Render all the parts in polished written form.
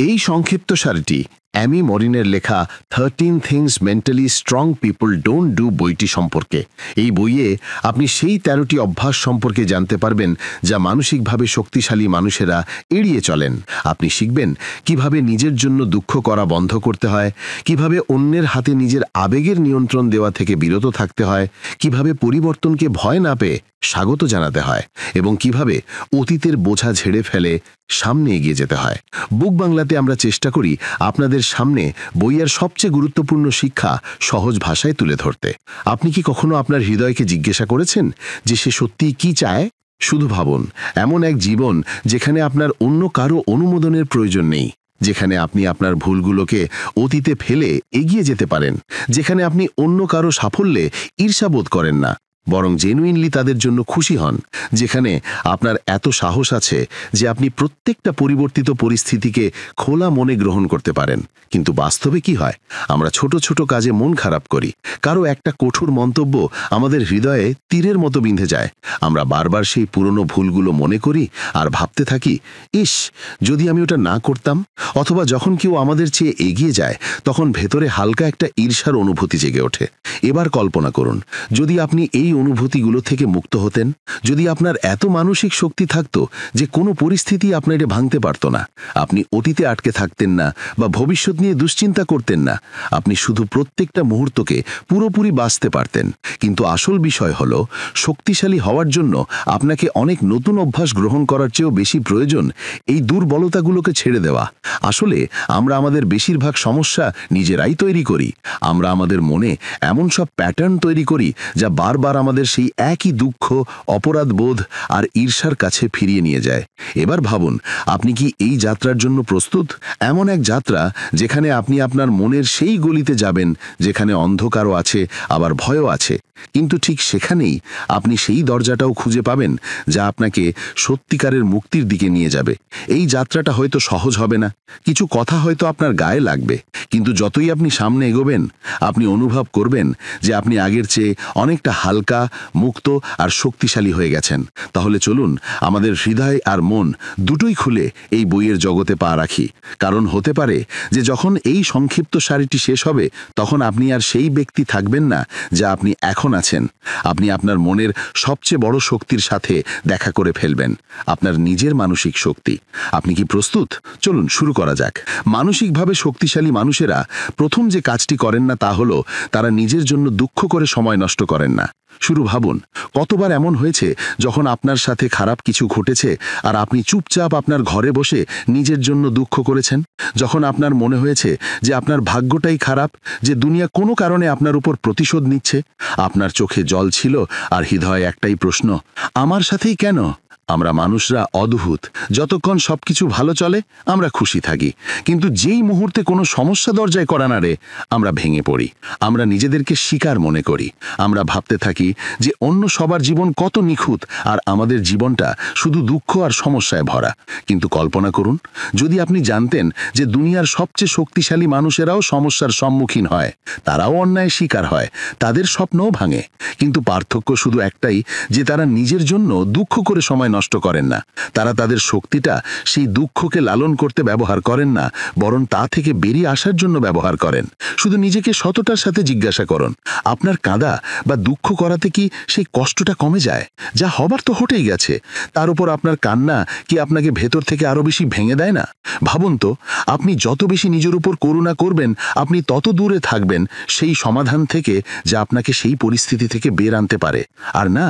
এই সংক্ষিপ্তসারটি অ্যামি মরিনের লেখা 13 things mentally strong people don't do বইটি সম্পর্কে। এই বইয়ে আপনি সেই 13টি অভ্যাস সম্পর্কে জানতে পারবেন যা মানসিকভাবে শক্তিশালী মানুষেরা এড়িয়ে চলেন। আপনি শিখবেন কিভাবে নিজের জন্য দুঃখ করা বন্ধ করতে হয়, কিভাবে অন্যের হাতে নিজের আবেগের নিয়ন্ত্রণ দেওয়া থেকে বিরত থাকতে হয়, কিভাবে পরিবর্তনকে ভয় না পেয়ে স্বাগত জানাতে হয় এবং কিভাবে অতীতের বোঝা ঝেড়ে ফেলে সামনে এগিয়ে যেতে হয়। বুক বাংলাতে আমরা চেষ্টা করি আপনাদের সামনে বইয়ের সবচেয়ে গুরুত্বপূর্ণ শিক্ষা সহজ ভাষায় তুলে ধরতে। আপনি কি কখনো আপনার হৃদয়কে জিজ্ঞাসা করেছেন যে সে সত্যিই কি চায়? শুধু ভাবুন, এমন এক জীবন যেখানে আপনার অন্য কারো অনুমোদনের প্রয়োজন নেই, যেখানে আপনি আপনার ভুলগুলোকে অতীতে ফেলে এগিয়ে যেতে পারেন, যেখানে আপনি অন্য কারো সাফল্যে ঈর্ষাবোধ করেন না, বরং জেনুইনলি তাদের জন্য খুশি হন, যেখানে আপনার এত সাহস আছে যে আপনি প্রত্যেকটা পরিবর্তিত পরিস্থিতিকে খোলা মনে গ্রহণ করতে পারেন। কিন্তু বাস্তবে কি হয়? আমরা ছোট ছোট কাজে মন খারাপ করি, কারো একটা কঠোর মন্তব্য আমাদের হৃদয়ে তীরের মতো বিঁধে যায়। আমরা বারবার সেই পুরনো ভুলগুলো মনে করি আর ভাবতে থাকি, ইস, যদি আমি ওটা না করতাম। অথবা যখন কেউ আমাদের চেয়ে এগিয়ে যায়, তখন ভেতরে হালকা একটা ঈর্ষার অনুভূতি জেগে ওঠে। এবার কল্পনা করুন, যদি আপনি এই অনুভূতিগুলো থেকে মুক্ত হতেন, যদি আপনার এত মানসিক শক্তি থাকতো যে কোনো পরিস্থিতি আপনাকে ভাঙতে পারত না, আপনি অতীতে আটকে থাকতেন না বা ভবিষ্যৎ নিয়ে দুশ্চিন্তা করতেন না, আপনি শুধু প্রত্যেকটা মুহূর্তকে পুরোপুরি বাঁচতে পারতেন। কিন্তু আসল বিষয় হলো, শক্তিশালী হওয়ার জন্য আপনাকে অনেক নতুন অভ্যাস গ্রহণ করার চেয়েও বেশি প্রয়োজন এই দুর্বলতাগুলোকে ছেড়ে দেওয়া। আসলে আমরা আমাদের বেশিরভাগ সমস্যা নিজেরাই তৈরি করি। আমরা আমাদের মনে এমন সব প্যাটার্ন তৈরি করি যা বারবার আমাদের সেই একই দুঃখ, অপরাধ বোধ আর ঈর্ষার কাছে ফিরিয়ে নিয়ে যায়। এবার ভাবুন, আপনি কি এই যাত্রার জন্য প্রস্তুত? এমন এক যাত্রা যেখানে আপনি আপনার মনের সেই গলিতে যাবেন যেখানে অন্ধকারও আছে, আবার ভয়ও আছে, কিন্তু ঠিক সেখানেই আপনি সেই দরজাটাও খুঁজে পাবেন যা আপনাকে সত্যিকারের মুক্তির দিকে নিয়ে যাবে। এই যাত্রাটা হয়তো সহজ হবে না, কিছু কথা হয়তো আপনার গায়ে লাগবে, কিন্তু যতই আপনি সামনে এগোবেন, আপনি অনুভব করবেন যে আপনি আগের চেয়ে অনেকটা হালকা, মুক্ত আর শক্তিশালী হয়ে গেছেন। তাহলে চলুন আমাদের হৃদয় আর মন দুটোই খুলে এই বইয়ের জগতে পা রাখি। কারণ হতে পারে যে যখন এই সংক্ষিপ্ত সারিটি শেষ হবে, তখন আপনি আর সেই ব্যক্তি থাকবেন না যা আপনি এখন আছেন। আপনি আপনার মনের সবচেয়ে বড় শক্তির সাথে দেখা করে ফেলবেন, আপনার নিজের মানসিক শক্তি। আপনি কি প্রস্তুত? চলুন শুরু করা যাক। মানসিকভাবে শক্তিশালী মানুষেরা প্রথম যে কাজটি করেন না তা হলো তারা নিজের জন্য দুঃখ করে সময় নষ্ট করেন না। শুরু ভাবুন, কতবার এমন হয়েছে যখন আপনার সাথে খারাপ কিছু ঘটেছে আর আপনি চুপচাপ আপনার ঘরে বসে নিজের জন্য দুঃখ করেছেন? যখন আপনার মনে হয়েছে যে আপনার ভাগ্যটাই খারাপ, যে দুনিয়া কোনো কারণে আপনার উপর প্রতিশোধ নিচ্ছে, আপনার চোখে জল ছিল আর হৃদয়ে একটাই প্রশ্ন, আমার সাথেই কেন? আমরা মানুষরা অদ্ভুত। যতক্ষণ সবকিছু ভালো চলে আমরা খুশি থাকি, কিন্তু যেই মুহূর্তে কোনো সমস্যা দরজায় করা নাড়ে, আমরা ভেঙে পড়ি। আমরা নিজেদেরকে শিকার মনে করি। আমরা ভাবতে থাকি যে অন্য সবার জীবন কত নিখুঁত আর আমাদের জীবনটা শুধু দুঃখ আর সমস্যায় ভরা। কিন্তু কল্পনা করুন, যদি আপনি জানতেন যে দুনিয়ার সবচেয়ে শক্তিশালী মানুষেরাও সমস্যার সম্মুখীন হয়, তারাও অন্যায় শিকার হয়, তাদের স্বপ্নও ভাঙে, কিন্তু পার্থক্য শুধু একটাই, যে তারা নিজের জন্য দুঃখ করে সময় নষ্ট করেন না। তারা তাদের শক্তিটা সেই দুঃখকে লালন করতে ব্যবহার করেন না, বরং তা থেকে বেরিয়ে আসার জন্য ব্যবহার করেন। শুধু নিজেকে সততার সাথে জিজ্ঞাসা করুন, আপনার কাঁদা বা দুঃখ করাতে কি সেই কষ্টটা কমে যায়? যা হবার তো হতেই গেছে। তার উপর আপনার কান্না কি আপনাকে ভেতর থেকে আরো বেশি ভেঙে দেয় না? ভাবুন তো, আপনি যত বেশি নিজের উপর করুণা করবেন, আপনি তত দূরে থাকবেন সেই সমাধান থেকে যা আপনাকে সেই পরিস্থিতি থেকে বের আনতে পারে। আর না,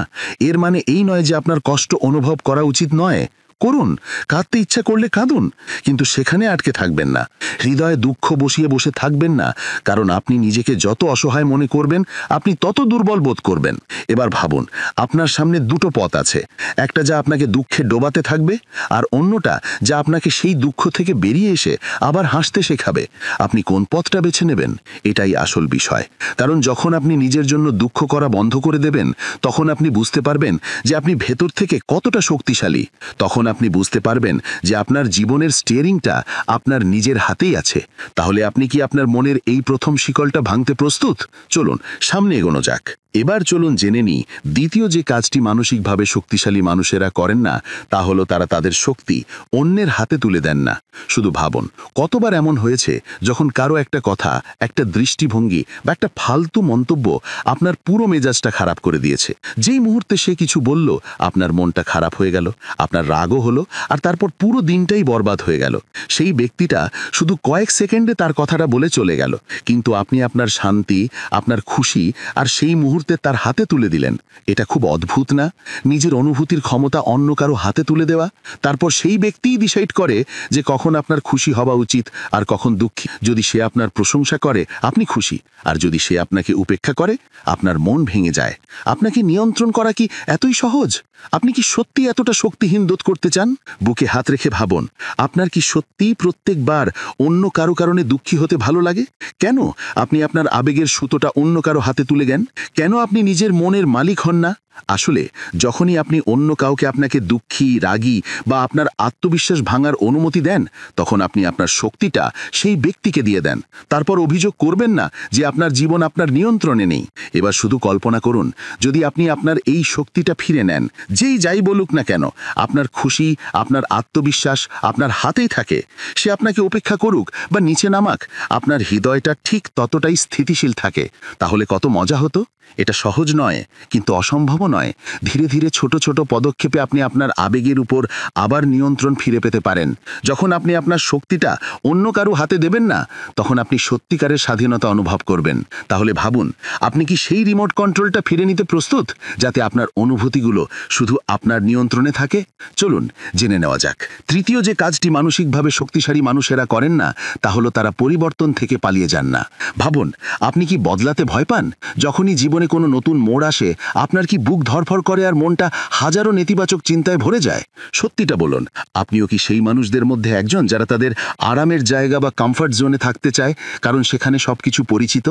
এর মানে এই নয় যে আপনার কষ্ট অনুভব করা উচিত নয়। করুন, কাঁদতে ইচ্ছা করলে কাঁদুন, কিন্তু সেখানে আটকে থাকবেন না। হৃদয়ে দুঃখ বসিয়ে বসে থাকবেন না, কারণ আপনি নিজেকে যত অসহায় মনে করবেন, আপনি তত দুর্বল বোধ করবেন। এবার ভাবুন, আপনার সামনে দুটো পথ আছে, একটা যা আপনাকে দুঃখে ডোবাতে থাকবে, আর অন্যটা যা আপনাকে সেই দুঃখ থেকে বেরিয়ে এসে আবার হাসতে শেখাবে। আপনি কোন পথটা বেছে নেবেন, এটাই আসল বিষয়। কারণ যখন আপনি নিজের জন্য দুঃখ করা বন্ধ করে দেবেন, তখন আপনি বুঝতে পারবেন যে আপনি ভেতর থেকে কতটা শক্তিশালী। তখন আপনি বুঝতে পারবেন যে আপনার জীবনের স্টিয়ারিংটা আপনার নিজের হাতেই আছে, তাহলে আপনি কি আপনার মনের এই প্রথম শিকলটা ভাঙতে প্রস্তুত? চলুন সামনে এগোনো যাক। এবার চলুন জেনে নিই দ্বিতীয় যে কাজটি মানসিকভাবে শক্তিশালী মানুষেরা করেন না, তা হলো তারা তাদের শক্তি অন্যের হাতে তুলে দেন না। শুধু ভাবুন, কতবার এমন হয়েছে যখন কারো একটা কথা, একটা দৃষ্টিভঙ্গি বা একটা ফালতু মন্তব্য আপনার পুরো মেজাজটা খারাপ করে দিয়েছে। যেই মুহূর্তে সে কিছু বলল, আপনার মনটা খারাপ হয়ে গেল, আপনার রাগও হলো, আর তারপর পুরো দিনটাই বরবাদ হয়ে গেল। সেই ব্যক্তিটা শুধু কয়েক সেকেন্ডে তার কথাটা বলে চলে গেল, কিন্তু আপনি আপনার শান্তি, আপনার খুশি আর সেই মুহূর্তে তার হাতে তুলে দিলেন। এটা খুব অদ্ভুত না? নিজের অনুভূতির ক্ষমতা অন্য কারো হাতে তুলে দেওয়া। তারপর সেই ব্যক্তিই ডিসাইড করে যে কখন আপনার খুশি হওয়া উচিত আর কখন দুঃখী। যদি সে আপনার প্রশংসা করে, আপনি খুশি, আর যদি সে আপনাকে উপেক্ষা করে, আপনার মন ভেঙে যায়। আপনাকে নিয়ন্ত্রণ করা কি এতই সহজ? আপনি কি সত্যি এতটা শক্তিহীন বোধ করতে চান? বুকে হাত রেখে ভাবুন, আপনার কি সত্যিই প্রত্যেকবার অন্য কারো কারণে দুঃখী হতে ভালো লাগে? কেন আপনি আপনার আবেগের সুতোটা অন্য কারো হাতে তুলে দেন? কেন আপনি নিজের মনের মালিক হন না? আসলে যখনই আপনি অন্য কাউকে আপনাকে দুঃখী, রাগী বা আপনার আত্মবিশ্বাস ভাঙার অনুমতি দেন, তখন আপনি আপনার শক্তিটা সেই ব্যক্তিকে দিয়ে দেন। তারপর অভিযোগ করবেন না যে আপনার জীবন আপনার নিয়ন্ত্রণে নেই। এবার শুধু কল্পনা করুন, যদি আপনি আপনার এই শক্তিটা ফিরে নেন, যেই যাই বলুক না কেন, আপনার খুশি, আপনার আত্মবিশ্বাস আপনার হাতেই থাকে। সে আপনাকে উপেক্ষা করুক বা নিচে নামাক, আপনার হৃদয়টা ঠিক ততটাই স্থিতিশীল থাকে। তাহলে কত মজা হতো? এটা সহজ নয়, কিন্তু অসম্ভবও নয়। ধীরে ধীরে ছোট ছোট পদক্ষেপে আপনি আপনার আবেগের উপর আবার নিয়ন্ত্রণ ফিরে পেতে পারেন। যখন আপনি আপনার শক্তিটা অন্য কারো হাতে দেবেন না, তখন আপনি সত্যিকারের স্বাধীনতা অনুভব করবেন। তাহলে ভাবুন, আপনি কি সেই রিমোট কন্ট্রোলটা ফিরে নিতে প্রস্তুত, যাতে আপনার অনুভূতিগুলো শুধু আপনার নিয়ন্ত্রণে থাকে? চলুন জেনে নেওয়া যাক তৃতীয় যে কাজটি মানসিকভাবে শক্তিশালী মানুষেরা করেন না, তা হলো তারা পরিবর্তন থেকে পালিয়ে যান না। ভাবুন, আপনি কি বদলাতে ভয় পান? যখনই জীবনে কোনো নতুন মোড় আসে, আপনার কি বুক ধড়ফড় করে আর মনটা হাজারো নেতিবাচক চিন্তায় ভরে যায়? সত্যিটা বলুন, আপনিও কি সেই মানুষদের মধ্যে একজন যারা তাদের আরামের জায়গা বা কমফর্ট জোনে থাকতে চায়, কারণ সেখানে সবকিছু পরিচিত,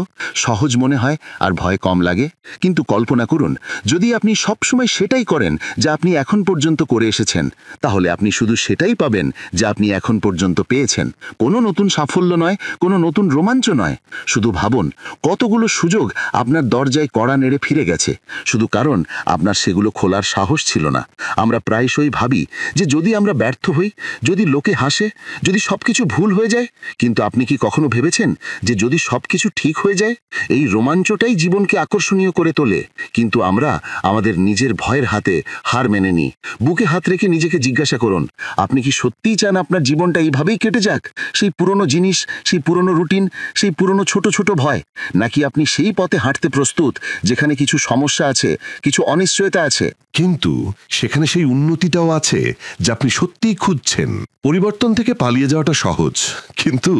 সহজ মনে হয় আর ভয় কম লাগে? কিন্তু কল্পনা করুন, যদি আপনি সবসময় সেটাই করেন যা আপনি এখন পর্যন্ত করে এসেছেন, তাহলে আপনি শুধু সেটাই পাবেন যা আপনি এখন পর্যন্ত পেয়েছেন। কোনো নতুন সাফল্য নয়, কোনো নতুন রোমাঞ্চ নয়। শুধু ভাবুন, কতগুলো সুযোগ আপনার দরজায় কড়া নেড়ে ফিরে গেছে, শুধু কারণ আপনার সেগুলো খোলার সাহস ছিল না। আমরা প্রায়শই ভাবি যে যদি আমরা ব্যর্থ হই, যদি লোকে হাসে, যদি সবকিছু ভুল হয়ে যায়। কিন্তু আপনি কি কখনো ভেবেছেন যে যদি সবকিছু ঠিক হয়ে যায়? এই রোমাঞ্চটাই জীবনকে আকর্ষণীয় করে তোলে। কিন্তু আমরা আমাদের নিজের ভয়ের হাতে হার মেনে নিই। বুকে হাত রেখে নিজেকে জিজ্ঞাসা করুন, আপনি কি সত্যিই চান আপনার জীবনটা এইভাবেই কেটে যাক? সেই পুরনো জিনিস, সেই পুরনো রুটিন, সেই পুরনো ছোট ছোট ভয়? নাকি আপনি সেই পথে হাঁটতে প্রস্তুত যেখানে কিছু সমস্যা আছে, কিছু অনিশ্চয়তা আছে, কিন্তু সেখানে সেই উন্নতিটাও আছে যা আপনি সত্যিই খুঁজছেন? পরিবর্তন থেকে পালিয়ে যাওয়াটা সহজ, কিন্তু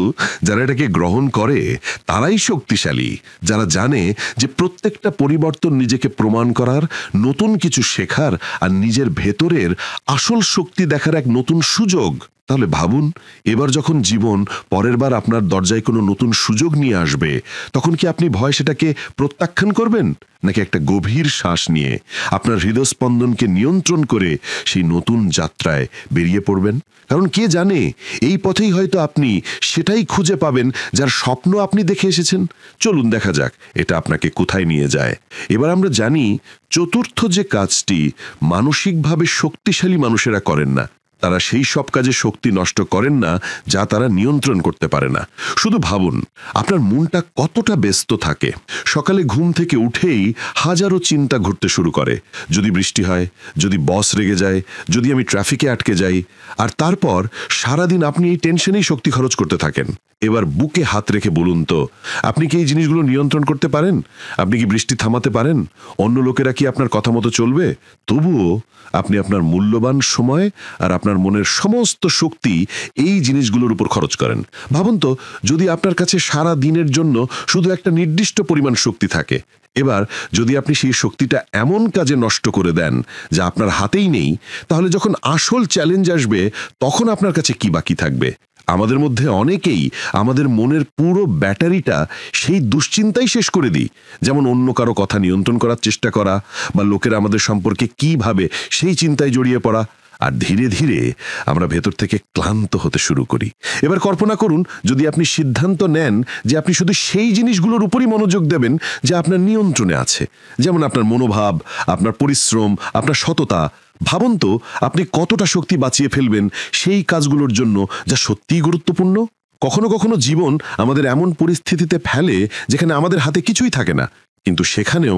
যারা এটাকে গ্রহণ করে তারাই শক্তিশালী। যারা জানে যে প্রত্যেকটা পরিবর্তন নিজেকে প্রমাণ করার, নতুন কিছু শেখার আর নিজের ভেতরের আসল শক্তি দেখার এক নতুন সুযোগ। তাহলে ভাবুন, এবার যখন জীবন পরের বার আপনার দরজায় কোনো নতুন সুযোগ নিয়ে আসবে, তখন কি আপনি ভয় সেটাকে প্রত্যাখ্যান করবেন, নাকি একটা গভীর শ্বাস নিয়ে আপনার হৃদস্পন্দনকে নিয়ন্ত্রণ করে সেই নতুন যাত্রায় বেরিয়ে পড়বেন? কারণ কে জানে, এই পথেই হয়তো আপনি সেটাই খুঁজে পাবেন যার স্বপ্ন আপনি দেখে এসেছেন। চলুন দেখা যাক এটা আপনাকে কোথায় নিয়ে যায়। এবার আমরা জানি চতুর্থ যে কাজটি মানসিকভাবে শক্তিশালী মানুষেরা করেন না, তারা সেই সব কাজে শক্তি নষ্ট করেন না যা তারা নিয়ন্ত্রণ করতে পারে না। শুধু ভাবুন, আপনার মনটা কতটা ব্যস্ত থাকে। সকালে ঘুম থেকে উঠেই হাজারো চিন্তা ঘুরতে শুরু করে। যদি বৃষ্টি হয়, যদি বস রেগে যায়, যদি আমি ট্রাফিকে আটকে যাই, আর তারপর সারাদিন আপনি এই টেনশনেই শক্তি খরচ করতে থাকেন। এবার বুকে হাত রেখে বলুন তো, আপনি কি এই জিনিসগুলো নিয়ন্ত্রণ করতে পারেন? আপনি কি বৃষ্টি থামাতে পারেন? অন্য লোকেরা কি আপনার কথা মতো চলবে? তবুও আপনি আপনার মূল্যবান সময় আর আপনার মনের সমস্ত শক্তি এই জিনিসগুলোর উপর খরচ করেন। ভাবুন তো, যদি আপনার কাছে সারা দিনের জন্য শুধু একটা নির্দিষ্ট পরিমাণ শক্তি থাকে, এবার যদি আপনি সেই শক্তিটা এমন কাজে নষ্ট করে দেন যা আপনার হাতেই নেই, তাহলে যখন আসল চ্যালেঞ্জ আসবে, তখন আপনার কাছে কি বাকি থাকবে? আমাদের মধ্যে অনেকেই আমাদের মনের পুরো ব্যাটারিটা সেই দুশ্চিন্তাই শেষ করে দিই, যেমন অন্য কারো কথা নিয়ন্ত্রণ করার চেষ্টা করা, বা লোকেরা আমাদের সম্পর্কে কি ভাবে সেই চিন্তায় জড়িয়ে পড়া। আর ধীরে ধীরে আমরা ভেতর থেকে ক্লান্ত হতে শুরু করি। এবার কল্পনা করুন যদি আপনি সিদ্ধান্ত নেন যে আপনি শুধু সেই জিনিসগুলোর উপরই মনোযোগ দেবেন যা আপনার নিয়ন্ত্রণে আছে, যেমন আপনার মনোভাব, আপনার পরিশ্রম, আপনার সততা। ভাবুন তো আপনি কতটা শক্তি বাঁচিয়ে ফেলবেন সেই কাজগুলোর জন্য যা সত্যিই গুরুত্বপূর্ণ। কখনো কখনো জীবন আমাদের এমন পরিস্থিতিতে ফেলে যেখানে আমাদের হাতে কিছুই থাকে না, কিন্তু সেখানেও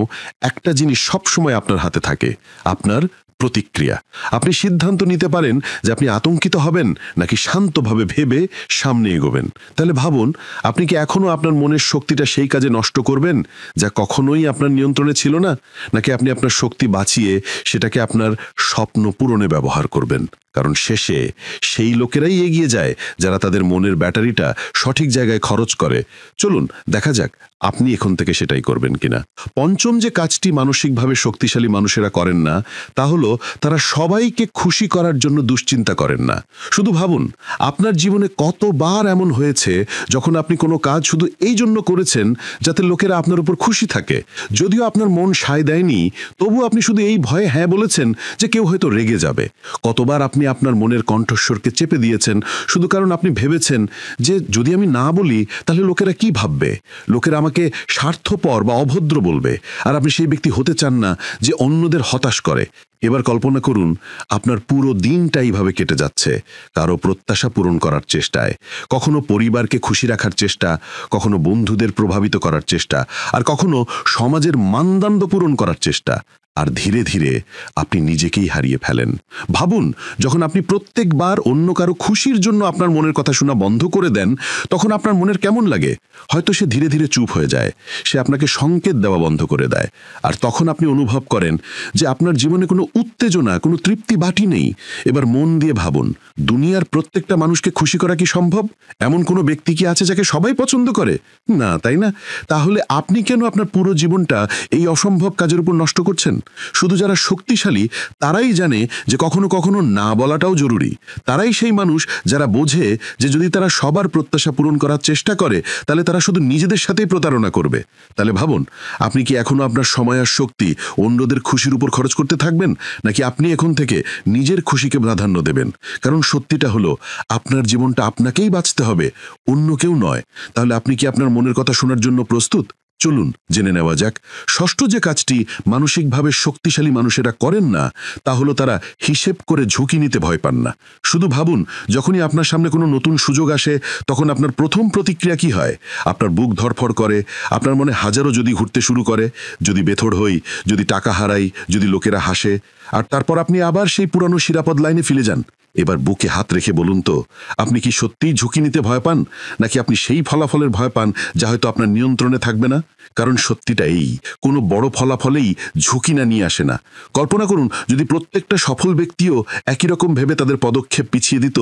একটা জিনিস সবসময় আপনার হাতে থাকে, আপনার প্রতিক্রিয়া। আপনি সিদ্ধান্ত নিতে পারেন যে আপনি আতঙ্কিত হবেন নাকি শান্তভাবে ভেবে সামনে এগোবেন। তাহলে ভাবুন, আপনি কি এখনো আপনার মনের শক্তিটা সেই কাজে নষ্ট করবেন যা কখনোই আপনার নিয়ন্ত্রণে ছিল না, নাকি আপনি আপনার শক্তি বাঁচিয়ে সেটাকে আপনার স্বপ্ন পূরণে ব্যবহার করবেন? কারণ শেষে সেই লোকেরাই এগিয়ে যায় যারা তাদের মনের ব্যাটারিটা সঠিক জায়গায় খরচ করে। চলুন দেখা যাক আপনি এখন থেকে সেটাই করবেন কিনা। পঞ্চম যে কাজটি মানসিকভাবে শক্তিশালী মানুষেরা করেন না তা হলো তারা সবাইকে খুশি করার জন্য দুশ্চিন্তা করেন না। শুধু ভাবুন, আপনার জীবনে কতবার এমন হয়েছে যখন আপনি কোনো কাজ শুধু এই জন্য করেছেন যাতে লোকেরা আপনার উপর খুশি থাকে। যদিও আপনার মন সায় দেয়নি, তবু আপনি শুধু এই ভয়ে হ্যাঁ বলেছেন যে কেউ হয়তো রেগে যাবে। কতবার আপনি আপনার মনের কণ্ঠস্বরকে চেপে দিয়েছেন শুধু কারণ আপনি ভেবেছেন যে যদি আমি না বলি তাহলে লোকেরা কি ভাববে, লোকেরা আমাকে স্বার্থপর বা অভদ্র বলবে, আর আপনি সেই ব্যক্তি হতে চান না যে অন্যদের হতাশ করে। এবার কল্পনা করুন আপনার পুরো দিনটা এইভাবে কেটে যাচ্ছে, কারো প্রত্যাশা পূরণ করার চেষ্টায়, কখনো পরিবারকে খুশি রাখার চেষ্টা, কখনো বন্ধুদের প্রভাবিত করার চেষ্টা, আর কখনো সমাজের মানদণ্ড পূরণ করার চেষ্টা। আর ধীরে ধীরে আপনি নিজেকেই হারিয়ে ফেলেন। ভাবুন, যখন আপনি প্রত্যেকবার অন্য কারো খুশির জন্য আপনার মনের কথা শোনা বন্ধ করে দেন, তখন আপনার মনের কেমন লাগে? হয়তো সে ধীরে ধীরে চুপ হয়ে যায়, সে আপনাকে সংকেত দেওয়া বন্ধ করে দেয়। আর তখন আপনি অনুভব করেন যে আপনার জীবনে কোনো উত্তেজনা, কোনো তৃপ্তি বাটি নেই। এবার মন দিয়ে ভাবুন, দুনিয়ার প্রত্যেকটা মানুষকে খুশি করা কি সম্ভব? এমন কোনো ব্যক্তি কি আছে যাকে সবাই পছন্দ করে? না, তাই না? তাহলে আপনি কেন আপনার পুরো জীবনটা এই অসম্ভব কাজের উপর নষ্ট করছেন? শুধু যারা শক্তিশালী তারাই জানে যে কখনো কখনো না বলাটাও জরুরি। তারাই সেই মানুষ যারা বোঝে যে যদি তারা সবার প্রত্যাশা পূরণ করার চেষ্টা করে তাহলে তারা শুধু নিজেদের সাথেই প্রতারণা করবে। তাহলে ভাবুন, আপনি কি এখনো আপনার সময় আর শক্তি অন্যদের খুশির উপর খরচ করতে থাকবেন, নাকি আপনি এখন থেকে নিজের খুশিকে প্রাধান্য দেবেন? কারণ সত্যিটা হলো আপনার জীবনটা আপনাকেই বাঁচতে হবে, অন্য কেউ নয়। তাহলে আপনি কি আপনার মনের কথা শোনার জন্য প্রস্তুত? চলুন জেনে নেওয়া যাক। ষষ্ঠ যে কাজটি মানসিকভাবে শক্তিশালী মানুষেরা করেন না তা হলো তারা হিসেব করে ঝুঁকি নিতে ভয় পান না। শুধু ভাবুন, যখনই আপনার সামনে কোনো নতুন সুযোগ আসে তখন আপনার প্রথম প্রতিক্রিয়া কি হয়? আপনার বুক ধড়ফড় করে, আপনার মনে হাজারো যদি ঘুরতে শুরু করে, যদি বেথড় হই, যদি টাকা হারাই, যদি লোকেরা হাসে, আর তারপর আপনি আবার সেই পুরানো শিরাপদ লাইনে ফিরে যান। এবার বুকে হাত রেখে বলুন তো, আপনি কি সত্যিই ঝুঁকি নিতে ভয় পান, নাকি আপনি সেই ফলাফলের ভয় পান যা হয়তো আপনার নিয়ন্ত্রণে থাকবে না? কারণ সত্যিটা এই, কোনো বড় ফলাফলেই ঝুঁকি না নিয়ে আসে না। কল্পনা করুন যদি প্রত্যেকটা সফল ব্যক্তিও একই রকম ভেবে তাদের পদক্ষেপ পিছিয়ে দিত,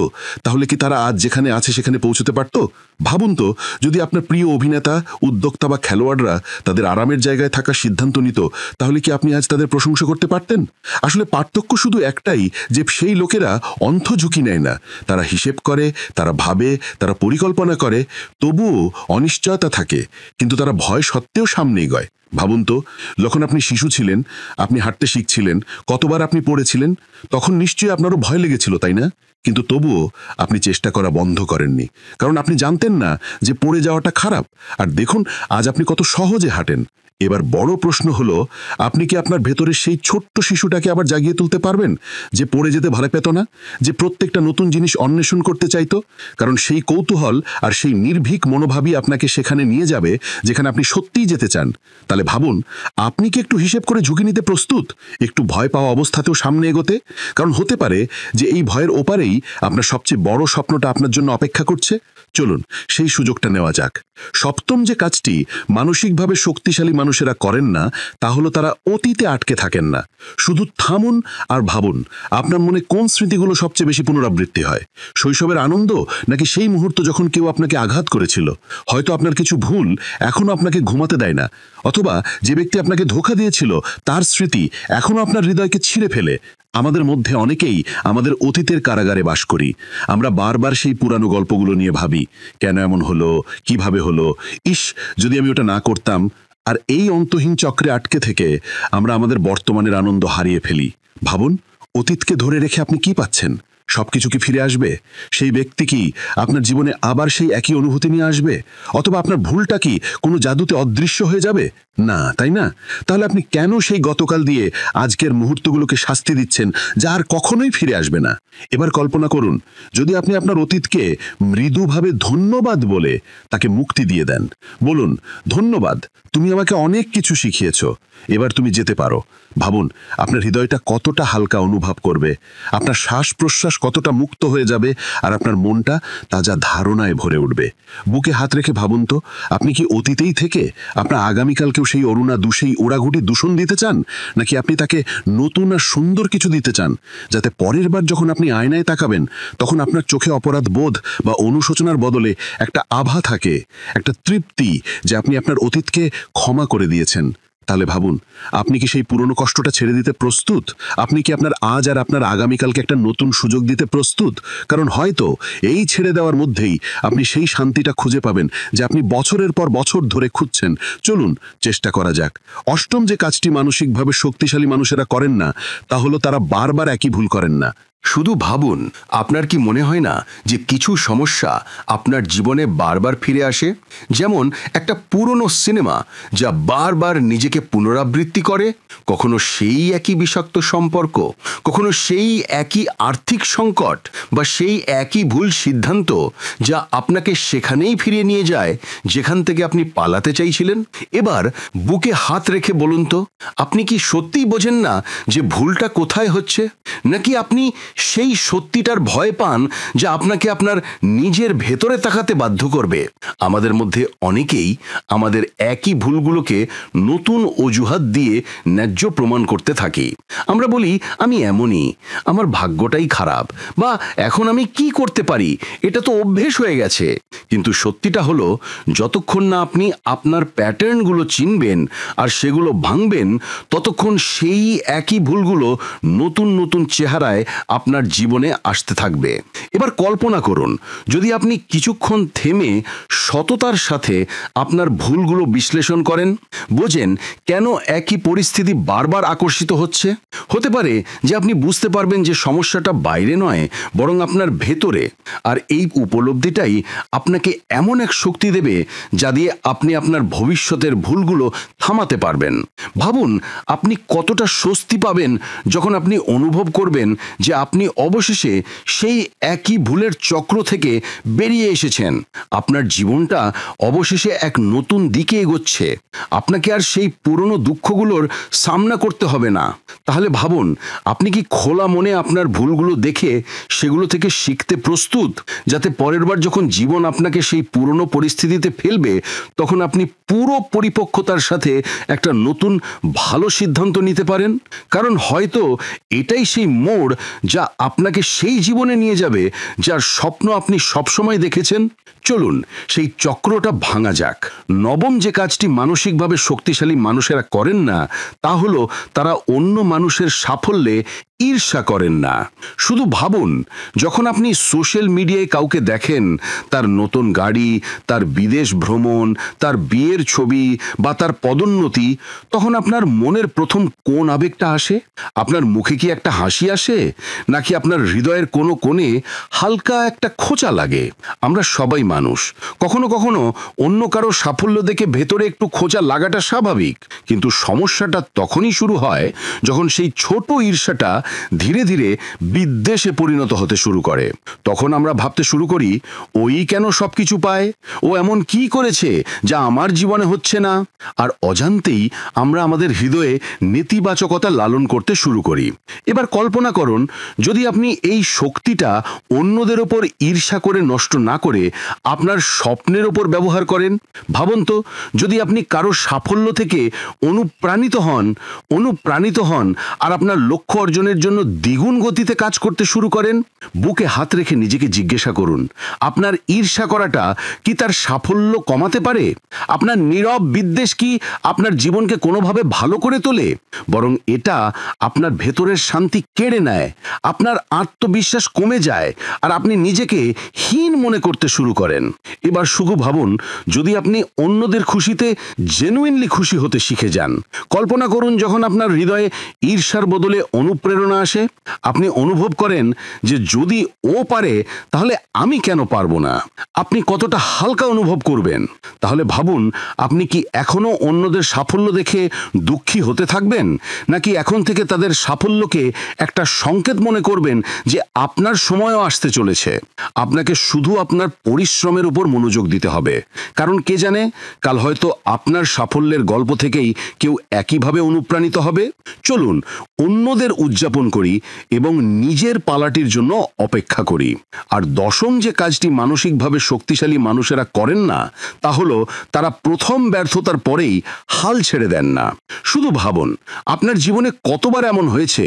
তাহলে কি তারা আজ যেখানে আছে সেখানে পৌঁছতে পারত? ভাবুন তো, যদি আপনার প্রিয় অভিনেতা, উদ্যোক্তা বা খেলোয়াড়রা তাদের আরামের জায়গায় থাকার সিদ্ধান্ত নিত, তাহলে কি আপনি আজ তাদের প্রশংসা করতে পারতেন? আসলে পার্থক্য শুধু একটাই, যে সেই লোকেরা অন্থ ঝুঁকি নেয় না, তারা হিসেব করে, তারা ভাবে, তারা পরিকল্পনা করে, তবুও অনিশ্চয়তা থাকে, কিন্তু তারা ভয় সত্ত্বেও সামনে এগোয়। ভাবুন তো, যখন আপনি শিশু ছিলেন, আপনি হাঁটতে শিখছিলেন, কতবার আপনি পড়েছিলেন, তখন নিশ্চয়ই আপনারও ভয় লেগেছিল, তাই না? কিন্তু তবুও আপনি চেষ্টা করা বন্ধ করেননি, কারণ আপনি জানতেন না যে পড়ে যাওয়াটা খারাপ। আর দেখুন আজ আপনি কত সহজে হাঁটেন। এবার বড় প্রশ্ন হলো, আপনি কি আপনার ভেতরের সেই ছোট্ট শিশুটাকে আবার জাগিয়ে তুলতে পারবেন, যে পড়ে যেতে ভালো পেত না, যে প্রত্যেকটা নতুন জিনিস অন্বেষণ করতে চাইতো? কারণ সেই কৌতূহল আর সেই নির্ভীক মনোভাবই আপনাকে সেখানে নিয়ে যাবে যেখানে আপনি সত্যিই যেতে চান। তাহলে ভাবুন, আপনি কি একটু হিসেব করে ঝুঁকি নিতে প্রস্তুত, একটু ভয় পাওয়া অবস্থাতেও সামনে এগোতে? কারণ হতে পারে যে এই ভয়ের ওপারেই আপনার সবচেয়ে বড় স্বপ্নটা আপনার জন্য অপেক্ষা করছে। চলুন সেই সুযোগটা নেওয়া যাক। সপ্তম যে কাজটি মানসিকভাবে শক্তিশালী মানুষেরা করেন না তা হলো তারা অতীতে আটকে থাকেন না। শুধু থামুন আর ভাবুন, আপনার মনে কোন স্মৃতিগুলো সবচেয়ে বেশি পুনরাবৃত্তি হয়? শৈশবের আনন্দ, নাকি সেই মুহূর্ত যখন কেউ আপনাকে আঘাত করেছিল? হয়তো আপনার কিছু ভুল এখনো আপনাকে ঘুমাতে দেয় না, অথবা যে ব্যক্তি আপনাকে ধোঁকা দিয়েছিল তার স্মৃতি এখনো আপনার হৃদয়কে ছিঁড়ে ফেলে। আমাদের মধ্যে অনেকেই আমাদের অতীতের কারাগারে বাস করি। আমরা বারবার সেই পুরানো গল্পগুলো নিয়ে ভাবি, কেন এমন হলো, কিভাবে হলো, ইস যদি আমি ওটা না করতাম। আর এই অন্তহীন চক্রে আটকে থেকে আমরা আমাদের বর্তমানের আনন্দ হারিয়ে ফেলি। ভাবুন, অতীতকে ধরে রেখে আপনি কি পাচ্ছেন? সবকিছু কি ফিরে আসবে? সেই ব্যক্তি কি আপনার জীবনে আবার সেই একই অনুভূতি নিয়ে আসবে? অথবা আপনার ভুলটা কি কোনো জাদুতে অদৃশ্য হয়ে যাবে? না, তাই না? তাহলে আপনি কেন সেই গতকাল দিয়ে আজকের মুহূর্তগুলোকে শাস্তি দিচ্ছেন, যা আর কখনোই ফিরে আসবে না? এবার কল্পনা করুন, যদি আপনি আপনার অতীতকে মৃদুভাবে ধন্যবাদ বলে তাকে মুক্তি দিয়ে দেন। বলুন, ধন্যবাদ, তুমি আমাকে অনেক কিছু শিখিয়েছ, এবার তুমি যেতে পারো। ভাবুন, আপনার হৃদয়টা কতটা হালকা অনুভব করবে, আপনার শ্বাস প্রশ্বাস কতটা মুক্ত হয়ে যাবে, আর আপনার মনটা তাজা ধারণায় ভরে উঠবে। বুকে হাত রেখে ভাবুন তো, আপনি কি অতীতেই থেকে আপনার আগামীকালকেও সেই অরুণা দুষেই ওড়াগুটি দূষণ দিতে চান, নাকি আপনি তাকে নতুন আর সুন্দর কিছু দিতে চান, যাতে পরের বার যখন আপনি আয়নায় তাকাবেন তখন আপনার চোখে অপরাধ বোধ বা অনুশোচনার বদলে একটা আভা থাকে, একটা তৃপ্তি যে আপনি আপনার অতীতকে ক্ষমা করে দিয়েছেন। তাহলে ভাবুন, আপনি কি সেই পুরনো কষ্টটা ছেড়ে দিতে প্রস্তুত? আপনি কি আপনার আজ আর আপনার আগামীকালকে একটা নতুন সুযোগ দিতে প্রস্তুত? কারণ হয়তো এই ছেড়ে দেওয়ার মধ্যেই আপনি সেই শান্তিটা খুঁজে পাবেন যে আপনি বছরের পর বছর ধরে খুঁজছেন। চলুন চেষ্টা করা যাক। অষ্টম যে কাজটি মানসিকভাবে শক্তিশালী মানুষেরা করেন না, তা হলো তারা বারবার একই ভুল করেন না। শুধু ভাবুন, আপনার কি মনে হয় না যে কিছু সমস্যা আপনার জীবনে বারবার ফিরে আসে? যেমন একটা পুরনো সিনেমা যা বারবার নিজেকে পুনরাবৃত্তি করে। কখনো সেই একই বিষাক্ত সম্পর্ক, কখনো সেই একই আর্থিক সংকট, বা সেই একই ভুল সিদ্ধান্ত যা আপনাকে সেখানেই ফিরিয়ে নিয়ে যায় যেখান থেকে আপনি পালাতে চাইছিলেন। এবার বুকে হাত রেখে বলুন তো, আপনি কি সত্যিই বোঝেন না যে ভুলটা কোথায় হচ্ছে? নাকি আপনি সেই সত্যিটার ভয় পান যা আপনাকে আপনার নিজের ভেতরে তাকাতে বাধ্য করবে? আমাদের মধ্যে অনেকেই আমাদের একই ভুলগুলোকে নতুন অজুহাত দিয়ে ন্যায্য প্রমাণ করতে থাকি। আমরা বলি, আমি এমনই, আমার ভাগ্যটাই খারাপ, বা এখন আমি কি করতে পারি, এটা তো অভ্যেস হয়ে গেছে। কিন্তু সত্যিটা হলো, যতক্ষণ না আপনি আপনার প্যাটার্নগুলো চিনবেন আর সেগুলো ভাঙবেন, ততক্ষণ সেই একই ভুলগুলো নতুন নতুন চেহারায় আপনার জীবনে আসতে থাকবে। এবার কল্পনা করুন, যদি আপনি কিছুক্ষণ থেমে সততার সাথে আপনার ভুলগুলো বিশ্লেষণ করেন, বোঝেন কেন একই পরিস্থিতি বারবার আকর্ষিত হচ্ছে। হতে পারে যে আপনি বুঝতে পারবেন যে সমস্যাটা বাইরে নয়, বরং আপনার ভেতরে। আর এই উপলব্ধিটাই আপনাকে এমন এক শক্তি দেবে যা দিয়ে আপনি আপনার ভবিষ্যতের ভুলগুলো থামাতে পারবেন। ভাবুন, আপনি কতটা স্বস্তি পাবেন যখন আপনি অনুভব করবেন যে আপনি অবশেষে সেই একই ভুলের চক্র থেকে বেরিয়ে এসেছেন। আপনার জীবনটা অবশেষে এক নতুন দিকে এগোচ্ছে। আপনাকে আর সেই পুরনো দুঃখগুলোর সামনা করতে হবে না। তাহলে ভাবুন, আপনি কি খোলা মনে আপনার ভুলগুলো দেখে সেগুলো থেকে শিখতে প্রস্তুত, যাতে পরের বার যখন জীবন আপনাকে সেই পুরনো পরিস্থিতিতে ফেলবে, তখন আপনি পুরো পরিপক্কতার সাথে একটা নতুন ভালো সিদ্ধান্ত নিতে পারেন? কারণ হয়তো এটাই সেই মোড় যা আপনাকে সেই জীবনে নিয়ে যাবে যার স্বপ্ন আপনি সবসময় দেখেছেন। চলুন সেই চক্রটা ভাঙা যাক। নবম যে কাজটি মানসিকভাবে শক্তিশালী মানুষেরা করেন না, তা হলো তারা অন্য মানুষের সাফল্যে ঈর্ষা করেন না। শুধু ভাবুন, যখন আপনি সোশ্যাল মিডিয়ায় কাউকে দেখেন, তার নতুন গাড়ি, তার বিদেশ ভ্রমণ, তার বিয়ের ছবি বা তার পদোন্নতি, তখন আপনার মনের প্রথম কোন আবেগটা আসে? আপনার মুখে কি একটা হাসি আসে, নাকি আপনার হৃদয়ের কোনো কোণে হালকা একটা খোঁচা লাগে? আমরা সবাই মানুষ, কখনো কখনো অন্য কারো সাফল্য দেখে ভেতরে একটু খোঁচা লাগাটা স্বাভাবিক। কিন্তু সমস্যাটা তখনই শুরু হয় যখন সেই ছোট ঈর্ষাটা ধীরে ধীরে বিদ্বেষে পরিণত হতে শুরু করে। তখন আমরা ভাবতে শুরু করি, ওই কেন সবকিছু পায়, ও এমন কি করেছে যা আমার জীবনে হচ্ছে না? আর অজান্তেই আমরা আমাদের হৃদয়ে নেতিবাচকতা লালন করতে শুরু করি। এবার কল্পনা করুন, যদি আপনি এই শক্তিটা অন্যদের ওপর ঈর্ষা করে নষ্ট না করে আপনার স্বপ্নের ওপর ব্যবহার করেন। ভাবুন তো, যদি আপনি কারো সাফল্য থেকে অনুপ্রাণিত হন আর আপনার লক্ষ্য অর্জনের জন্য দ্বিগুণ গতিতে কাজ করতে শুরু করেন। বুকে হাত রেখে নিজেকে জিজ্ঞাসা করুন, আপনার ঈর্ষা করাটা কি তার সাফল্য কমাতে পারে? আপনার নীরব বিদ্বেষ কি আপনার জীবনকে কোনোভাবে ভালো করে তোলে? বরং এটা আপনার ভেতরের শান্তি কেড়ে নেয়, আপনার আত্মবিশ্বাস কমে যায়, আর আপনি নিজেকে হীন মনে করতে শুরু করেন। এবার শুধু ভাবুন, যদি আপনি অন্যদের খুশিতে জেনুইনলি খুশি হতে শিখে যান। কল্পনা করুন, যখন আপনার হৃদয়ে ঈর্ষার বদলে অনুপ্রেরণা অনুপ্রেরণা আসে? আপনি অনুভব করেন যে যদি ও পারে তাহলে আমি কেন পারবো না? আপনি কতটা হালকা অনুভব করবেন? তাহলে ভাবুন, আপনি কি এখনো অন্যদের সাফল্য দেখে দুঃখী হতে থাকবেন, নাকি এখন থেকে তাদের সাফল্যকে একটা সংকেত মনে করবেন যে আপনার সময়ও আসতে চলেছে? আপনাকে শুধু আপনার পরিশ্রমের উপর মনোযোগ দিতে হবে, কারণ কে জানে, কাল হয়তো আপনার সাফল্যের গল্প থেকেই কেউ একইভাবে অনুপ্রাণিত হবে। চলুন অন্যদের উদযাপন করি এবং নিজের পালাটির জন্য অপেক্ষা করি। আর দশম যে কাজটি মানসিকভাবে শক্তিশালী মানুষেরা করেন না, তা হলো তারা প্রথম ব্যর্থতার পরেই হাল ছেড়ে দেন না। শুধু ভাবুন, আপনার জীবনে কতবার এমন হয়েছে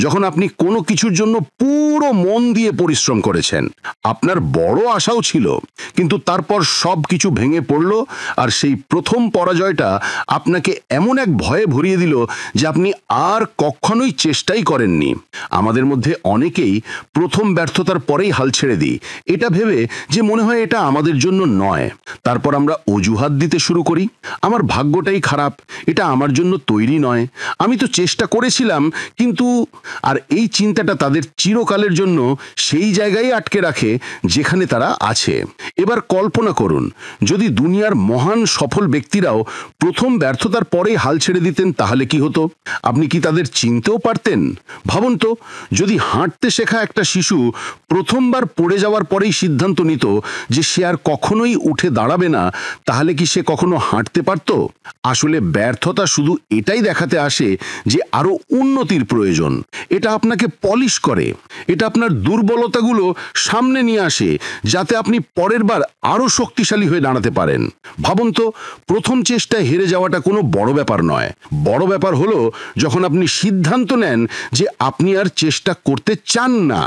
যখন আপনি কোনো কিছুর জন্য পুরো মন দিয়ে পরিশ্রম করেছেন, আপনার বড় আশাও ছিল, কিন্তু তারপর সব কিছু ভেঙে পড়ল, আর সেই প্রথম পরাজয়টা আপনাকে এমন এক ভয়ে ভরিয়ে দিল যে আপনি আর কখনোই চেষ্টাই করেননি। আমাদের মধ্যে অনেকেই প্রথম ব্যর্থতার পরেই হাল ছেড়ে দিই, এটা ভেবে যে মনে হয় এটা আমাদের জন্য নয়। তারপর আমরা অজুহাত দিতে শুরু করি, আমার ভাগ্যটাই খারাপ, এটা আমার জন্য তৈরি নয়, আমি তো চেষ্টা করেছিলাম কিন্তু। আর এই চিন্তাটা তাদের চিরকালের জন্য সেই জায়গায় আটকে রাখে যেখানে তারা আছে। এবার কল্পনা করুন, যদি দুনিয়ার মহান সফল ব্যক্তিরাও প্রথম ব্যর্থতার পরেই হাল ছেড়ে দিতেন, তাহলে কি হতো? আপনি কি তাদের চিনতেও পারতেন? ভাবুন তো, যদি হাঁটতে শেখা একটা শিশু প্রথমবার পড়ে যাওয়ার পরেই সিদ্ধান্ত নিত যে সে আর কখনোই উঠে দাঁড়াবে না, তাহলে কি সে কখনো হাঁটতে পারত? আসলে ব্যর্থতা শুধু এটাই দেখাতে আসে যে আরো উন্নতির প্রয়োজন। এটা আপনাকে পলিশ করে, এটা আপনার দুর্বলতাগুলো সামনে নিয়ে আসে, যাতে আপনি পরের বার আরো শক্তিশালী হয়ে দাঁড়াতে পারেন। ভাবুন তো, প্রথম চেষ্টায় হেরে যাওয়াটা কোনো বড় ব্যাপার নয়। বড় ব্যাপার হলো যখন আপনি সিদ্ধান্ত নেন যে আপনি আর চেষ্টা করতে চান না।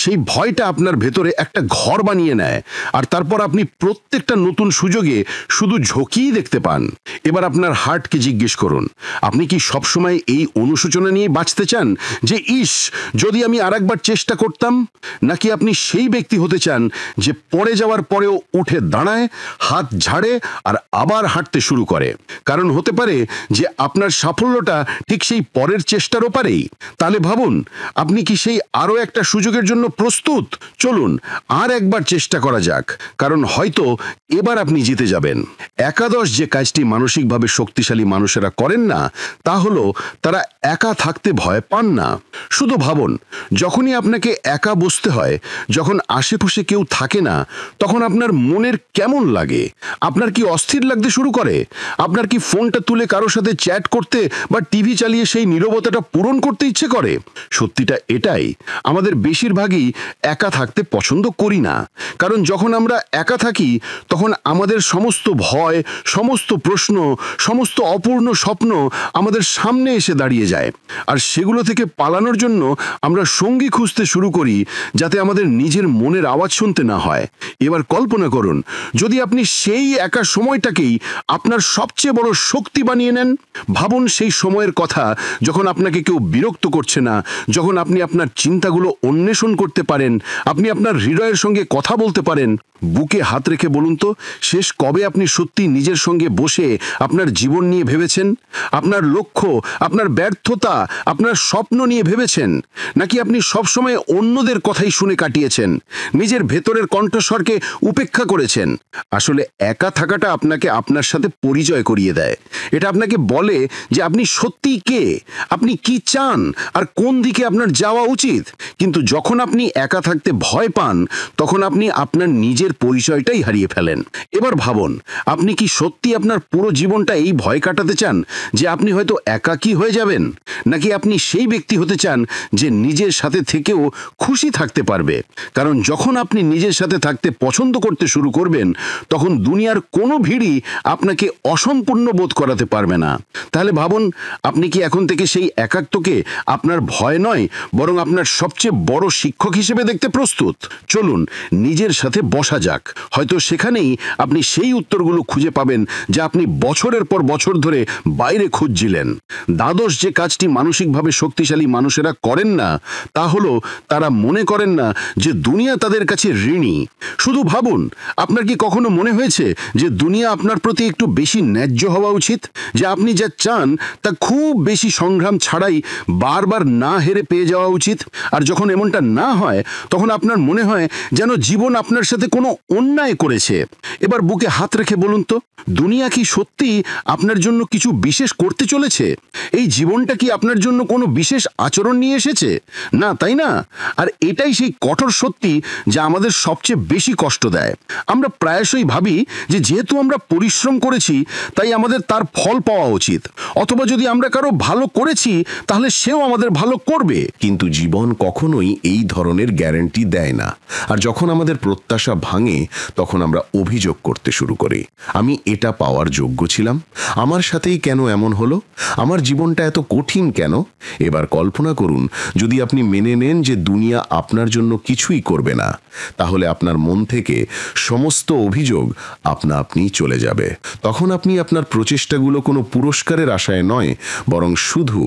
সেই ভয়টা আপনার ভেতরে একটা ঘর বানিয়ে নেয়, আর তারপর আপনি প্রত্যেকটা নতুন সুযোগে শুধু ঝুঁকিই দেখতে পান। এবার আপনার হার্টকে জিজ্ঞেস করুন, আপনি কি সবসময় এই অনুশোচনা নিয়ে বাঁচতে চান যে ইস, যদি আমি আরেকবার চেষ্টা করতাম? নাকি আপনি সেই ব্যক্তি হতে চান যে পড়ে যাওয়ার পরেও উঠে দাঁড়ায়, হাত ঝাড়ে আর আবার হাঁটতে শুরু করে? কারণ হতে পারে যে আপনার সাফল্যটা ঠিক সেই পরের চেষ্টার ওপারেই। তাহলে ভাবুন, আপনি কি সেই আরও একটা সুযোগের জন্য প্রস্তুত? চলুন আর একবার চেষ্টা করা যাক, কারণ হয়তো এবার আপনি জিতে যাবেন। একাদশ যে কাজটি মানসিকভাবে শক্তিশালী মানুষেরা করেন না, তা হলো তারা একা থাকতে ভয় পান না। শুধু ভাবুন, যখনই আপনাকে একা বসতে হয়, যখন আশেপাশে কেউ থাকে না, তখন আপনার মনের কেমন লাগে? আপনার কি অস্থির লাগতে শুরু করে? আপনার কি ফোনটা তুলে কারোর সাথে চ্যাট করতে বা টিভি চালিয়ে সেই নীরবতাটা পূরণ করতে ইচ্ছে করে? সত্যিটা এটাই, আমাদের বেশিরভাগই একা থাকতে পছন্দ করি না, কারণ যখন আমরা একা থাকি তখন আমাদের সমস্ত ভয়, সমস্ত প্রশ্ন, সমস্ত অপূর্ণ স্বপ্ন আমাদের সামনে এসে দাঁড়িয়ে যায়, আর সেগুলো থেকে পালানোর জন্য আমরা সঙ্গী খুঁজতে শুরু করি, যাতে আমাদের নিজের মনের আওয়াজ শুনতে না হয়। এবার কল্পনা করুন, যদি আপনি সেই একা সময়টাকেই আপনার সবচেয়ে বড় শক্তি বানিয়ে নেন। ভাবুন সেই সময়ের কথা যখন আপনাকে কেউ বিরক্ত করছে না, যখন আপনি আপনার চিন্তাগুলো অন্বেষণ করতে পারেন, আপনি আপনার হৃদয়ের সঙ্গে কথা বলতে পারেন। বুকে হাত রেখে বলুন তো, শেষ কবে আপনি সত্যি নিজের সঙ্গে বসে আপনার জীবন নিয়ে ভেবেছেন? আপনার লক্ষ্য, আপনার ব্যর্থতা, আপনার স্বপ্ন নিয়ে ভেবেছেন? নাকি আপনি সবসময় অন্যদের কথাই শুনে কাটিয়েছেন, নিজের ভেতরের কণ্ঠস্বরকে উপেক্ষা করেছেন? আসলে একা থাকাটা আপনাকে আপনার সাথে পরিচয় করিয়ে দেয়। এটা আপনাকে বলে যে আপনি সত্যিই কে, আপনি কি চান, আর কোন দিকে আপনার যাওয়া উচিত। কিন্তু যখন আপনি একা থাকতে ভয় পান, তখন আপনি আপনার নিজের পরিচয়টাই হারিয়ে ফেলেন। এবার ভাবুন, আপনি কি সত্যি আপনার পুরো জীবনটা এই ভয় কাটাতে চান যে আপনি হয়তো একাকী হয়ে যাবেন? নাকি আপনি সেই ব্যক্তি হতে চান যে নিজের সাথে থেকেও খুশি থাকতে পারবে? কারণ যখন আপনি নিজের সাথে থাকতে পছন্দ করতে শুরু করবেন, তখন দুনিয়ার কোনো ভিড়ই আপনাকে অসম্পূর্ণ বোধ করাতে পারবে না। তাহলে ভাবুন, আপনি কি এখন থেকে সেই একাত্মকে আপনার ভয় নয়, বরং আপনার সবচেয়ে বড় শিক্ষক হিসেবে দেখতে প্রস্তুত? চলুন নিজের সাথে বসা যাক, হয়তো সেখানেই আপনি সেই উত্তরগুলো খুঁজে পাবেন যা আপনি বছরের পর বছর ধরে বাইরে খুঁজছিলেন। দ্বাদশ যে কাজটি মানসিকভাবে শক্তিশালী মানুষেরা করেন না তা হলো তারা মনে করেন না যে দুনিয়া তাদের কাছে ঋণী। শুধু ভাবুন, আপনার কি কখনো মনে হয়েছে যে দুনিয়া আপনার প্রতি একটু বেশি ন্যায্য হওয়া উচিত, যে আপনি যা চান তা খুব বেশি সংগ্রাম ছাড়াই বারবার না হেরে পেয়ে যাওয়া উচিত? আর যখন এমনটা না হয় তখন আপনার মনে হয় যেন জীবন আপনার সাথে কোনো অন্যায় করেছে। এবার বুকে হাত রেখে বলুন তো, দুনিয়া কি সত্যি আপনার জন্য কিছু বিশেষ করতে চলেছে? এই জীবনটা কি আপনার জন্য কোনো বিশেষ আচরণ নিয়ে এসেছে? না, তাই না? আর এটাই সেই কঠোর সত্যি যা আমাদের সবচেয়ে বেশি কষ্ট দেয়। আমরা প্রায়শই ভাবি যে যেহেতু আমরা পরিশ্রম করেছি তাই আমাদের তার ফল পাওয়া উচিত, অথবা যদি আমরা কারো ভালো করেছি তাহলে সেও আমাদের ভালো করবে। কিন্তু জীবন কখনোই এই ধরনের গ্যারান্টি দেয় না। আর যখন আমাদের প্রত্যাশা ভাঙে তখন আমরা অভিযোগ করতে শুরু করি, আমি এটা পাওয়ার যোগ্য ছিলাম, আমার সাথেই কেন এমন হলো, আমার জীবনটা এত কঠিন কেন? এবার কল্পনা করুন যদি আপনি মেনে নেন যে দুনিয়া আপনার জন্য কিছুই করবে না, তাহলে আপনার মন থেকে সমস্ত অভিযোগ আপনা আপনি চলে যাবে। তখন আপনি আপনার প্রচেষ্টাগুলো কোনো পুরস্কারের আশায় নয়, বরং শুধু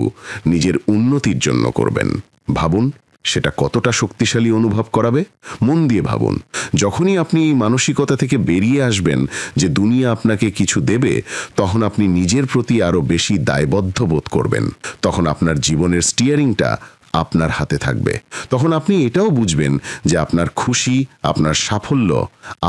নিজের উন্নতির জন্য করবেন। ভাবুন সেটা কতটা শক্তিশালী অনুভব করাবে। মন দিয়ে ভাবুন, যখনই আপনি এই মানসিকতা থেকে বেরিয়ে আসবেন যে দুনিয়া আপনাকে কিছু দেবে, তখন আপনি নিজের প্রতি আরো বেশি দায়বদ্ধ বোধ করবেন। তখন আপনার জীবনের স্টিয়ারিংটা আপনার হাতে থাকবে। তখন আপনি এটাও বুঝবেন যে আপনার খুশি, আপনার সাফল্য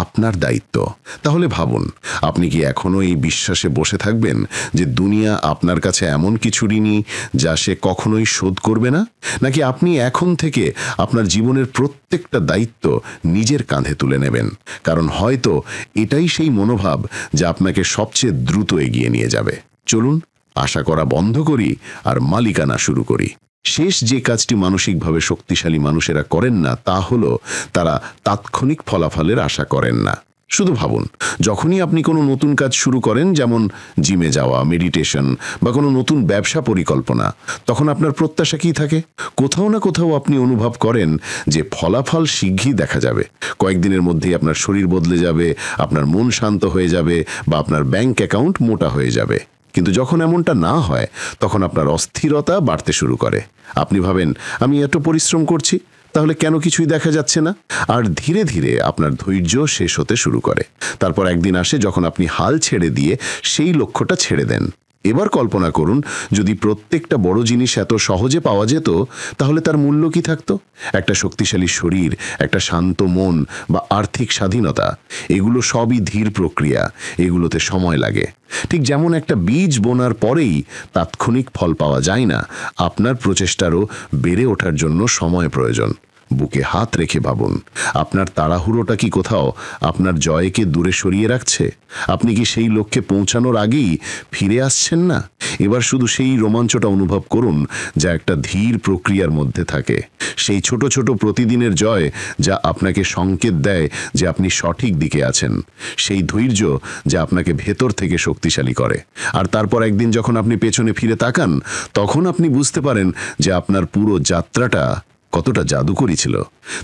আপনার দায়িত্ব। তাহলে ভাবুন, আপনি কি এখনো এই বিশ্বাসে বসে থাকবেন যে দুনিয়া আপনার কাছে এমন কিছু ঋণী যা সে কখনোই শোধ করবে না? নাকি আপনি এখন থেকে আপনার জীবনের প্রত্যেকটা দায়িত্ব নিজের কাঁধে তুলে নেবেন? কারণ হয়তো এটাই সেই মনোভাব যা আপনাকে সবচেয়ে দ্রুত এগিয়ে নিয়ে যাবে। চলুন আশা করা বন্ধ করি আর মালিকানা শুরু করি। শেষ যে কাজটি মানসিকভাবে শক্তিশালী মানুষেরা করেন না তা হলো তারা তাৎক্ষণিক ফলাফলের আশা করেন না। শুধু ভাবুন, যখনই আপনি কোনো নতুন কাজ শুরু করেন, যেমন জিমে যাওয়া, মেডিটেশন বা কোনো নতুন ব্যবসা পরিকল্পনা, তখন আপনার প্রত্যাশা কী থাকে? কোথাও না কোথাও আপনি অনুভব করেন যে ফলাফল শীঘ্রই দেখা যাবে, কয়েকদিনের মধ্যেই আপনার শরীর বদলে যাবে, আপনার মন শান্ত হয়ে যাবে বা আপনার ব্যাংক অ্যাকাউন্ট মোটা হয়ে যাবে। কিন্তু যখন এমনটা না হয় তখন আপনার অস্থিরতা বাড়তে শুরু করে। আপনি ভাবেন, আমি এত পরিশ্রম করছি, তাহলে কেন কিছুই দেখা যাচ্ছে না? আর ধীরে ধীরে আপনার ধৈর্য শেষ হতে শুরু করে। তারপর একদিন আসে যখন আপনি হাল ছেড়ে দিয়ে সেই লক্ষ্যটা ছেড়ে দেন। এবার কল্পনা করুন, যদি প্রত্যেকটা বড় জিনিস এত সহজে পাওয়া যেত, তাহলে তার মূল্য কি থাকতো? একটা শক্তিশালী শরীর, একটা শান্ত মন বা আর্থিক স্বাধীনতা, এগুলো সবই ধীর প্রক্রিয়া, এগুলোতে সময় লাগে। ঠিক যেমন একটা বীজ বোনার পরেই তাৎক্ষণিক ফল পাওয়া যায় না, আপনার প্রচেষ্টারও বেড়ে ওঠার জন্য সময় প্রয়োজন। বুকে হাত রেখে ভাবুন, আপনার তাড়াহুড়োটা কি কোথাও আপনার জয়কে দূরে সরিয়ে রাখছে? আপনি কি সেই লক্ষ্যে পৌঁছানোর আগেই ফিরে আসছেন না? এবার শুধু সেই রোমাঞ্চটা অনুভব করুন যা একটা ধীর প্রক্রিয়ার মধ্যে থাকে। সেই ছোট ছোট প্রতিদিনের জয় যা আপনাকে সংকেত দেয় যে আপনি সঠিক দিকে আছেন। সেই ধৈর্য যা আপনাকে ভেতর থেকে শক্তিশালী করে। আর তারপর একদিন যখন আপনি পেছনে ফিরে তাকান, তখন আপনি বুঝতে পারেন যে আপনার পুরো যাত্রাটা কতটা জাদুকরী ছিল।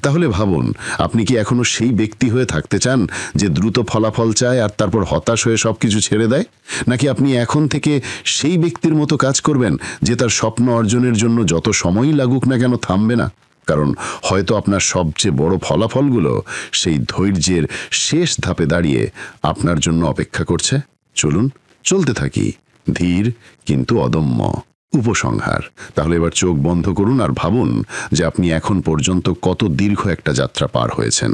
তাহলে ভাবুন, আপনি কি এখনো সেই ব্যক্তি হয়ে থাকতে চান যে দ্রুত ফলাফল চায় আর তারপর হতাশ হয়ে সবকিছু ছেড়ে দেয়? নাকি আপনি এখন থেকে সেই ব্যক্তির মতো কাজ করবেন যে তার স্বপ্ন অর্জনের জন্য যত সময়ই লাগুক না কেন থামবে না? কারণ হয়তো আপনার সবচেয়ে বড় ফলাফলগুলো সেই ধৈর্যের শেষ ধাপে দাঁড়িয়ে আপনার জন্য অপেক্ষা করছে। চলুন চলতে থাকি, ধীর কিন্তু অদম্য। উপসংহার। তাহলে এবার চোখ বন্ধ করুন আর ভাবুন যে আপনি এখন পর্যন্ত কত দীর্ঘ একটা যাত্রা পার হয়েছেন।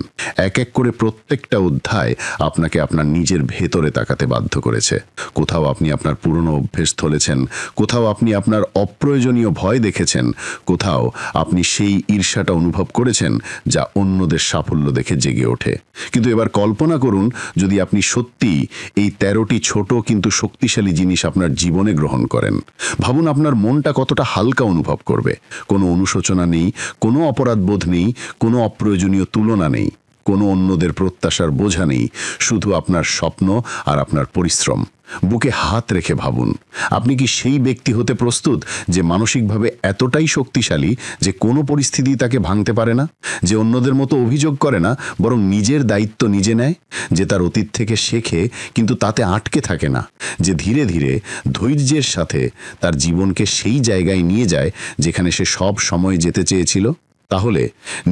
এক এক করে প্রত্যেকটা অধ্যায় আপনাকে আপনার নিজের ভেতরে তাকাতে বাধ্য করেছে। কোথাও আপনি আপনার পুরনো অভ্যেস ধরেছেন, কোথাও আপনি আপনার অপ্রয়োজনীয় ভয় দেখেছেন, কোথাও আপনি সেই ঈর্ষাটা অনুভব করেছেন যা অন্যদের সাফল্য দেখে জেগে ওঠে। কিন্তু এবার কল্পনা করুন যদি আপনি সত্যিই এই 13টি ছোট কিন্তু শক্তিশালী জিনিস আপনার জীবনে গ্রহণ করেন। ভাবুন আপনার মনটা কতটা হালকা অনুভব করবে। কোনো অনুশোচনা নেই, কোনো অপরাধবোধ নেই, কোনো অপ্রয়োজনীয় তুলনা নেই, কোনো অন্যদের প্রত্যাশার বোঝা নেই, শুধু আপনার স্বপ্ন আর আপনার পরিশ্রম। বুকে হাত রেখে ভাবুন, আপনি কি সেই ব্যক্তি হতে প্রস্তুত যে মানসিকভাবে এতটাই শক্তিশালী যে কোনো পরিস্থিতি তাকে ভাঙতে পারে না, যে অন্যদের মতো অভিযোগ করে না বরং নিজের দায়িত্ব নিজে নেয়, যে তার অতীত থেকে শেখে কিন্তু তাতে আটকে থাকে না, যে ধীরে ধীরে ধৈর্যের সাথে তার জীবনকে সেই জায়গায় নিয়ে যায় যেখানে সে সব সময় যেতে চেয়েছিল? তাহলে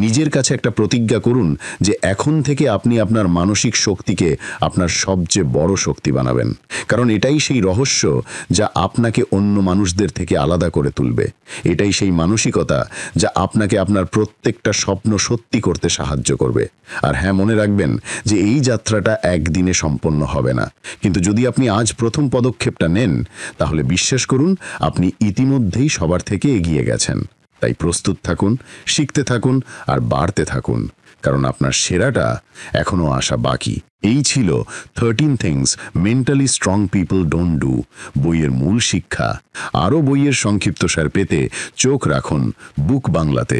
নিজের কাছে একটা প্রতিজ্ঞা করুন যে এখন থেকে আপনি আপনার মানসিক শক্তিকে আপনার সবচেয়ে বড় শক্তি বানাবেন, কারণ এটাই সেই রহস্য যা আপনাকে অন্য মানুষদের থেকে আলাদা করে তুলবে। এটাই সেই মানসিকতা যা আপনাকে আপনার প্রত্যেকটা স্বপ্ন সত্যি করতে সাহায্য করবে। আর হ্যাঁ, মনে রাখবেন যে এই যাত্রাটা একদিনে সম্পন্ন হবে না, কিন্তু যদি আপনি আজ প্রথম পদক্ষেপটা নেন তাহলে বিশ্বাস করুন আপনি ইতিমধ্যেই সবার থেকে এগিয়ে গেছেন। তাই প্রস্তুত থাকুন, শিখতে থাকুন আর বাড়তে থাকুন, কারণ আপনার সেরাটা এখনো আসা বাকি। এই ছিল 13 things mentally strong people don't do বইয়ের মূল শিক্ষা। আরও বইয়ের সংক্ষিপ্তসার পেতে চোখ রাখুন বুক বাংলাতে।